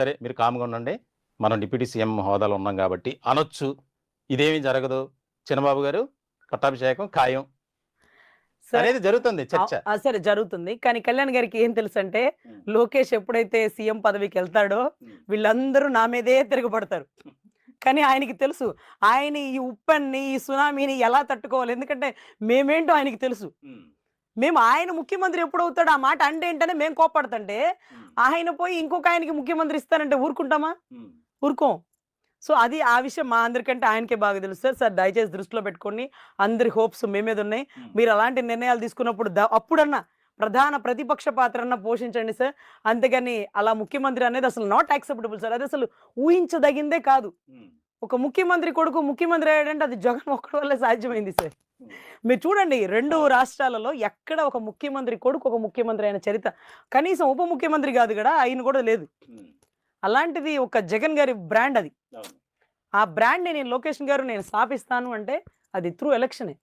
సరే మీరు కామ్గా ఉండండి. మనం డిప్యూటీ సీఎం హోదాలో ఉన్నాం కాబట్టి అనొచ్చు. ఇదేమీ జరగదు. చిన్నబాబు గారు పట్టాభిషేకం ఖాయం సరే. అనేది జరుగుతుంది చర్చ. సరే జరుగుతుంది. కానీ కళ్యాణ్ గారికి ఏం తెలుసంటే, లోకేష్ ఎప్పుడైతే సీఎం పదవికెళ్తాడో, వీళ్ళందరూ నా మీదే తిరగబడతారు. కానీ ఆయనకి తెలుసు. ఆయన ఈ ఉప్పెనని, ఈ సునామీని ఎలా తట్టుకోవాలి. ఎందుకంటే మేమేంటో ఆయనకి తెలుసు. మేము ఆయన ముఖ్యమంత్రి ఎప్పుడవుతాడో ఆ మాట అంటే ఏంటనే మేము కోప్పడుతుంటే, ఆయన పోయి ఇంకొక ఆయనకి ముఖ్యమంత్రి ఇస్తానంటే ఊరుకుంటామా? ఊరుకోం. సో, అది ఆ విషయం మా అందరికంటే ఆయనకే బాగా తెలుసు సార్. సార్ దయచేసి దృష్టిలో పెట్టుకోండి. అందరి హోప్స్ మీ మీద ఉన్నాయి. మీరు అలాంటి నిర్ణయాలు తీసుకున్నప్పుడు అప్పుడన్నా ప్రధాన ప్రతిపక్ష పాత్రన్నా పోషించండి సార్. అంతేగాని అలా ముఖ్యమంత్రి అనేది అసలు నాట్ యాక్సెప్టబుల్ సార్. అది అసలు ఊహించదగిందే కాదు. ఒక ముఖ్యమంత్రి కొడుకు ముఖ్యమంత్రి అయ్యాడంటే అది జగన్ ఒక్కడి వల్లే సాధ్యమైంది సార్. మీరు చూడండి 2 రాష్ట్రాలలో ఎక్కడ ఒక ముఖ్యమంత్రి కొడుకు ఒక ముఖ్యమంత్రి అయిన చరిత్ర కనీసం ఉప ముఖ్యమంత్రి కాదు గదా! ఆయన కూడా లేదు. అలాంటిది ఒక జగన్ గారి బ్రాండ్ అది. ఆ బ్రాండ్‌ని నేను లోకేష్ గారు నేను స్థాపిస్తాను అంటే అది త్రూ ఎలక్షనే.